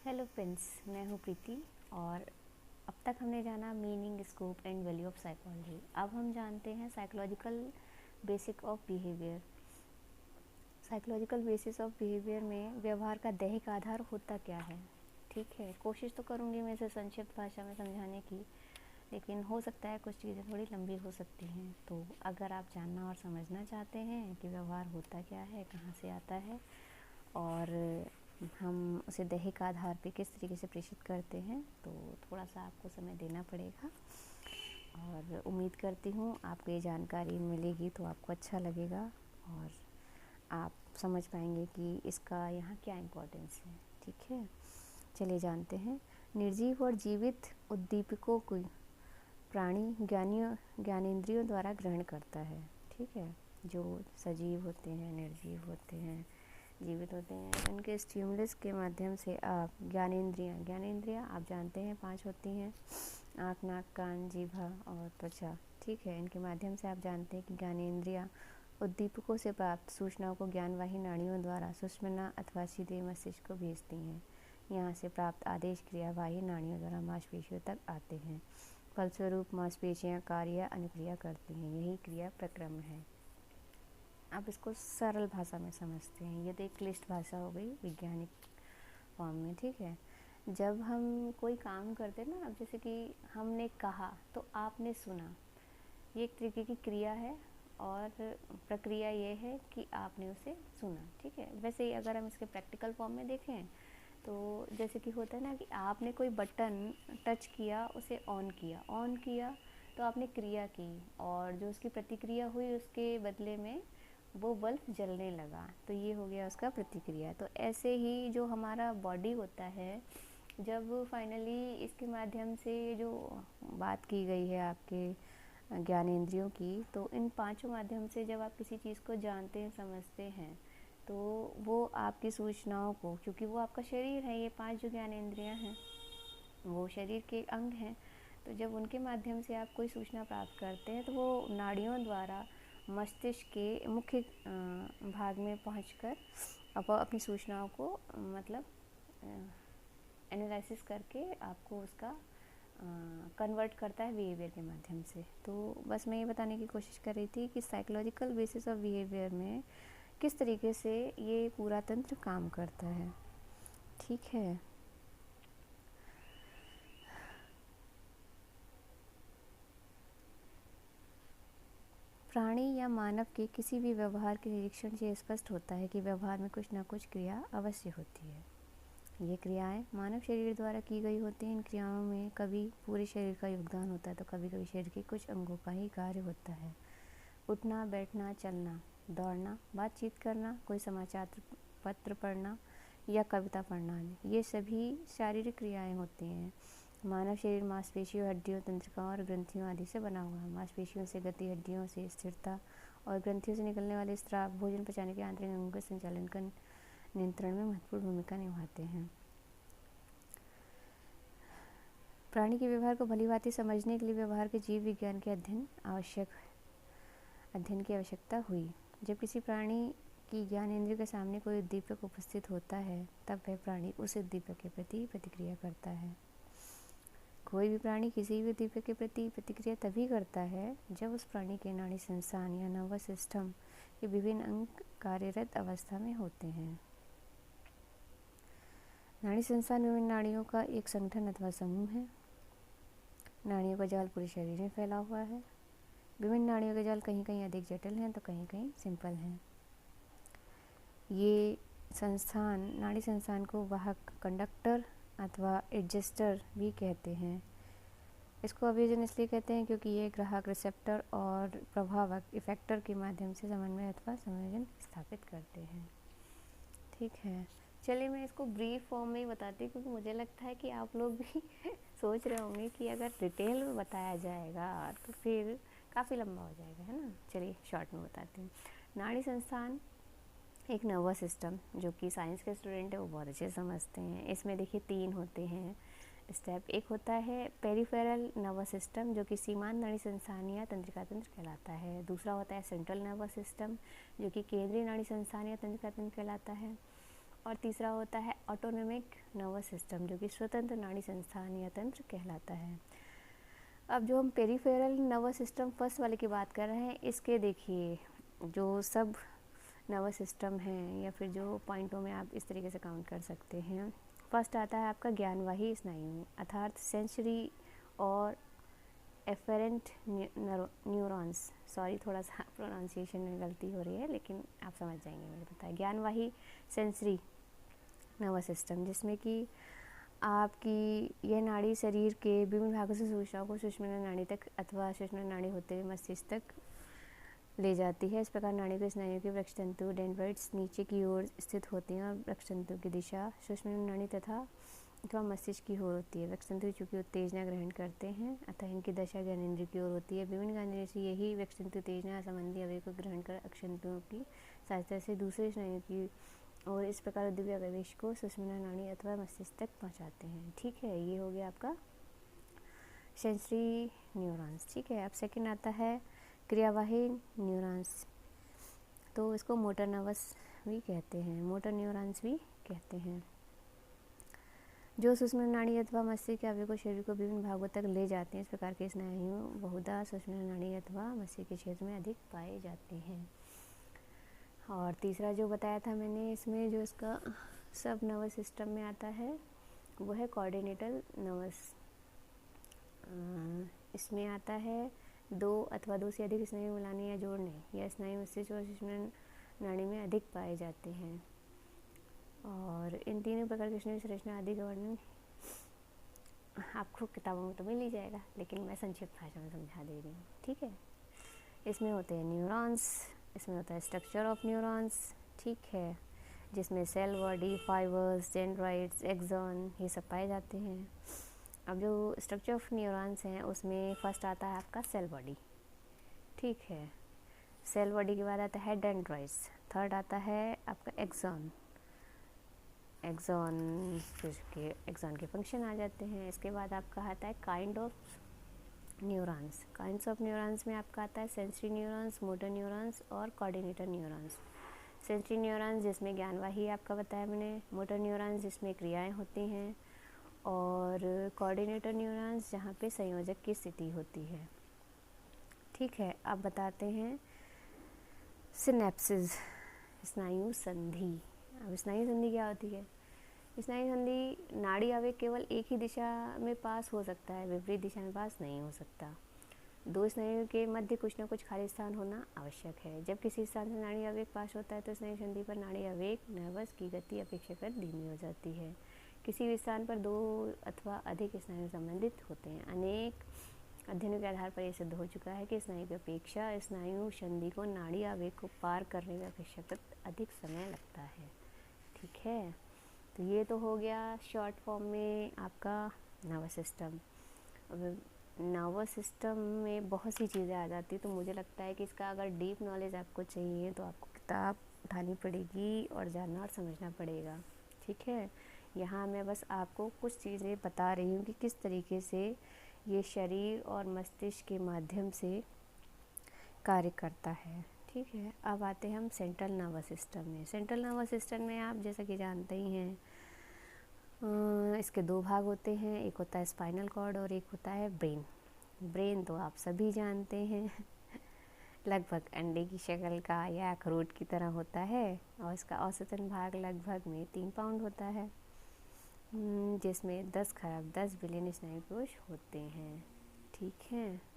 Hello friends, मैं हूँ प्रीति। और अब तक हमने जाना meaning, scope and value of psychology. अब हम जानते हैं psychological basic of behaviour. Psychological basis of behaviour में व्यवहार का दैहिक आधार होता क्या है। ठीक है, कोशिश तो करूँगी मैं इसे संक्षिप्त भाषा में समझाने की, लेकिन हो सकता है कुछ चीज़ें थोड़ी लंबी हो सकती हैं। तो अगर आप जानना और समझना चाहते हैं कि व्यवहार होता क्या है, कहाँ से आता है और हम उसे दैहिक आधार पे किस तरीके से प्रेषित करते हैं, तो थोड़ा सा आपको समय देना पड़ेगा। और उम्मीद करती हूँ आपको ये जानकारी मिलेगी तो आपको अच्छा लगेगा और आप समझ पाएंगे कि इसका यहाँ क्या इम्पोर्टेंस है। ठीक है, चलिए जानते हैं। निर्जीव और जीवित उद्दीपकों को प्राणी ज्ञानेंद्रियों द्वारा ग्रहण करता है। ठीक है, जो सजीव होते हैं, निर्जीव होते हैं, जीवित होते हैं, इनके स्टिमुलस के माध्यम से आप ज्ञानेंद्रियाँ आप जानते हैं 5 होती हैं: आँख, नाक, कान, जीभा और त्वचा। ठीक है, इनके माध्यम से आप जानते हैं कि ज्ञानेंद्रियाँ उद्दीपकों से प्राप्त सूचनाओं को ज्ञानवाही नाड़ियों द्वारा सुषुम्ना अथवा सीधे मस्तिष्क को भेजती हैं। यहाँ से प्राप्त आदेश क्रियावाही नाड़ियों द्वारा मांसपेशियों तक आते हैं। फलस्वरूप मांसपेशियाँ कार्य या अनुक्रिया करती हैं। यही क्रिया प्रक्रम है। आप इसको सरल भाषा में समझते हैं, ये तो एक क्लिष्ट भाषा हो गई वैज्ञानिक फॉर्म में। ठीक है, जब हम कोई काम करते हैं ना, अब जैसे कि हमने कहा तो आपने सुना, ये एक तरीके की क्रिया है और प्रक्रिया ये है कि आपने उसे सुना। ठीक है, वैसे ही अगर हम इसके प्रैक्टिकल फॉर्म में देखें तो जैसे कि होता है ना कि आपने कोई बटन टच किया, उसे ऑन किया तो आपने क्रिया की और जो उसकी प्रतिक्रिया हुई उसके बदले में वो बल्ब जलने लगा, तो ये हो गया उसका प्रतिक्रिया। तो ऐसे ही जो हमारा बॉडी होता है, जब फाइनली इसके माध्यम से जो बात की गई है आपके ज्ञानेंद्रियों की, तो इन 5 माध्यम से जब आप किसी चीज़ को जानते हैं, समझते हैं, तो वो आपकी सूचनाओं को, क्योंकि वो आपका शरीर है, ये 5 जो ज्ञानेंद्रियाँ हैं वो शरीर के अंग हैं, तो जब उनके माध्यम से आप कोई सूचना प्राप्त करते हैं तो वो नाड़ियों द्वारा मस्तिष्क के मुख्य भाग में पहुंचकर अपनी सूचनाओं को मतलब एनालिसिस करके आपको उसका कन्वर्ट करता है बिहेवियर के माध्यम से। तो बस मैं ये बताने की कोशिश कर रही थी कि साइकोलॉजिकल बेसिस ऑफ बिहेवियर में किस तरीके से ये पूरा तंत्र काम करता है। ठीक है, प्राणी या मानव के किसी भी व्यवहार के निरीक्षण से स्पष्ट होता है कि व्यवहार में कुछ न कुछ क्रिया अवश्य होती है। ये क्रियाएं मानव शरीर द्वारा की गई होती हैं। इन क्रियाओं में कभी पूरे शरीर का योगदान होता है तो कभी कभी शरीर के कुछ अंगों का ही कार्य होता है। उठना, बैठना, चलना, दौड़ना, बातचीत करना, कोई समाचार पत्र पढ़ना या कविता पढ़ना, ये सभी शारीरिक क्रियाएं होती हैं। मानव शरीर मांसपेशियों, हड्डियों, तंत्रिकाओं और ग्रंथियों आदि से बना हुआ है। मांसपेशियों से गति, हड्डियों से स्थिरता और ग्रंथियों से निकलने वाले स्राव भोजन पचाने के आंतरिक अंगों के संचालन का नियंत्रण में महत्वपूर्ण भूमिका निभाते हैं। प्राणी के व्यवहार को भलीभांति समझने के लिए व्यवहार के जीव विज्ञान के अध्ययन की आवश्यकता हुई। जब किसी प्राणी की ज्ञानेंद्रिय के सामने कोई उद्दीपक उपस्थित होता है तब वह प्राणी उस उद्दीपक के प्रति प्रतिक्रिया करता है। कोई भी प्राणी किसी भी उद्दीपक के प्रति प्रतिक्रिया तभी करता है जब उस प्राणी के नाड़ी संस्थान या नर्वस सिस्टम के विभिन्न अंग कार्यरत अवस्था में होते हैं। नाड़ी संस्थान विभिन्न नाड़ियों का एक संगठन अथवा समूह है। नाड़ियों का जाल पूरे शरीर में फैला हुआ है। विभिन्न नाड़ियों के जाल कहीं कहीं अधिक जटिल हैं तो कहीं कहीं सिंपल हैं। ये संस्थान, नाड़ी संस्थान को वाहक, कंडक्टर अथवा एडजस्टर भी कहते हैं। इसको अभियोजन इसलिए कहते हैं क्योंकि ये ग्राहक, रिसेप्टर और प्रभावक, इफेक्टर के माध्यम से समन्वय अथवा संयोजन स्थापित करते हैं। ठीक है, चलिए मैं इसको ब्रीफ फॉर्म में ही बताती हूँ, क्योंकि मुझे लगता है कि आप लोग भी सोच रहे होंगे कि अगर डिटेल में बताया जाएगा तो फिर काफ़ी लंबा हो जाएगा, है ना। चलिए शॉर्ट में बताती हूँ। नाड़ी संस्थान एक नर्वस सिस्टम, जो कि साइंस के स्टूडेंट है वो बहुत अच्छे समझते हैं। इसमें देखिए 3 होते हैं स्टेप। एक होता है पेरिफेरल नर्वस सिस्टम, जो कि सीमांत नाड़ी संस्थान या तंत्रिका तंत्र कहलाता है। दूसरा होता है सेंट्रल नर्वस सिस्टम, जो कि केंद्रीय नाड़ी संस्थान या तंत्रिका तंत्र कहलाता है। और तीसरा होता है ऑटोनोमिक नर्वस सिस्टम, जो कि स्वतंत्र नाड़ी संस्थान या तंत्र कहलाता है। अब जो हम पेरिफेरल नर्वस सिस्टम फर्स्ट वाले की बात कर रहे हैं, इसके देखिए जो सब नर्वस सिस्टम है या फिर जो पॉइंटों में आप इस तरीके से काउंट कर सकते हैं। फर्स्ट आता है आपका ज्ञानवाही स्नायु, अर्थात सेंसरी और एफरेंट न्यूरॉन्स। सॉरी, थोड़ा सा प्रोनाउंसिएशन में गलती हो रही है, लेकिन आप समझ जाएंगे मुझे पता है। ज्ञानवाही सेंसरी नर्वस सिस्टम, जिसमें कि आपकी यह नाड़ी शरीर के विभिन्न भागों से सूचनाओं को सुषुम्ना नाड़ी तक अथवा सुषुम्ना नाड़ी होते हुए मस्तिष्क तक ले जाती है। इस प्रकार नाड़ी के स्नायु के वृक्षतंतु डेंड्राइट्स नीचे की ओर स्थित होती हैं और वृक्षतंतु की दिशा सुषुम्ना नाड़ी तथा अथवा मस्तिष्क की ओर होती है। वृक्षतंतु चूँकि उत्तेजना ग्रहण करते हैं, अतः इनकी दशा ज्ञानेंद्रिय की ओर होती है। विभिन्न ज्ञानेंद्रियों से यही वृक्षतंतु उत्तेजना संबंधी अवयव को ग्रहण कर अक्षतंतुओं की सहायता से दूसरे स्नायु की और इस प्रकार उद्दीपक आवेश को सुषुम्ना नाड़ी अथवा मस्तिष्क तक पहुंचाते हैं। ठीक है, ये हो गया आपका सेंसरी न्यूरॉन्स। ठीक है, अब सेकंड आता है क्रियावाही न्यूरॉन्स, तो इसको मोटर नर्वस भी कहते हैं, मोटर न्यूरॉन्स भी कहते हैं, जो सुषुम्ना नाड़ी अथवा मस्तिष्क के अवयव को शरीर को विभिन्न भागों तक ले जाते हैं। इस प्रकार के स्नायु बहुधा सुषुम्ना नाड़ी अथवा मस्तिष्क के क्षेत्र में अधिक पाए जाते हैं। और तीसरा जो बताया था मैंने, इसमें जो इसका सब नर्वस सिस्टम में आता है वो है कोऑर्डिनेटर नर्वस। इसमें आता है दो अथवा दो से अधिक स्नायु मिलाने या जोड़ने, या स्नायु मस्तिष्क और सुषुम्ना नाड़ी में अधिक पाए जाते हैं। और इन तीनों प्रकार की स्नायु संरचना आदि का वर्णन आपको किताबों में तो मिल ही जाएगा, लेकिन मैं संक्षिप्त भाषा में समझा दे रही हूँ। ठीक है, इसमें होते हैं न्यूरॉन्स, इसमें होता है स्ट्रक्चर ऑफ न्यूरॉन्स। ठीक है, जिसमें cell body, fibres, dendrites, axon, ये सब पाए जाते हैं। अब जो स्ट्रक्चर ऑफ न्यूरॉन्स हैं उसमें फर्स्ट आता है आपका सेल बॉडी। ठीक है, सेल बॉडी के बाद आता है डेंड्राइट्स, थर्ड आता है आपका एक्सॉन, एक्सॉन के फंक्शन आ जाते हैं। इसके बाद आपका आता है kind of neurons. Kinds of neurons में आपका आता है सेंसरी न्यूरॉन्स, मोटर न्यूरॉन्स और कोऑर्डिनेटर न्यूरॉन्स। सेंसरी न्यूरॉन्स जिसमें ज्ञानवाही आपका बताया मैंने, मोटर न्यूरॉन्स जिसमें क्रियाएं होती हैं, और कोऑर्डिनेटर न्यूरॉन्स जहाँ पे संयोजक की स्थिति होती है। ठीक है, अब बताते हैं सिनेप्सिस, स्नायु संधि। अब स्नायु संधि क्या होती है? स्नायु संधि नाड़ी आवेग केवल एक ही दिशा में पास हो सकता है, विपरीत दिशा में पास नहीं हो सकता। दो स्नायु के मध्य कुछ न कुछ खाली स्थान होना आवश्यक है। जब किसी स्थान से नाड़ी आवेग पास होता है तो स्नायु संधि पर नाड़ी आवेग नर्वस की गति अपेक्षाकृत धीमी हो जाती है। किसी भी स्थान पर दो अथवा अधिक स्नायु संबंधित होते हैं। अनेक अध्ययनों के आधार पर यह सिद्ध हो चुका है कि स्नायु की अपेक्षा स्नायु संधि को नाड़ी आवेग को पार करने में अपेक्षाकृत अधिक समय लगता है। ठीक है, तो ये तो हो गया शॉर्ट फॉर्म में आपका नर्वस सिस्टम। अब नर्वस सिस्टम में बहुत सी चीज़ें आ जाती, तो मुझे लगता है कि इसका अगर डीप नॉलेज आपको चाहिए तो आपको किताब उठानी पड़ेगी और जानना और समझना पड़ेगा। ठीक है, यहाँ मैं बस आपको कुछ चीज़ें बता रही हूँ कि किस तरीके से ये शरीर और मस्तिष्क के माध्यम से कार्य करता है। ठीक है, अब आते हैं हम सेंट्रल नर्वस सिस्टम में। सेंट्रल नर्वस सिस्टम में आप जैसा कि जानते ही हैं, इसके दो भाग होते हैं, एक होता है स्पाइनल कॉर्ड और एक होता है ब्रेन। ब्रेन तो आप सभी जानते हैं लगभग अंडे की शक्ल का या अखरोट की तरह होता है, और इसका औसतन भाग लगभग में 3 पाउंड होता है, जिसमें 10 खरब 10 बिलियन स्नायु कोश होते हैं। ठीक है।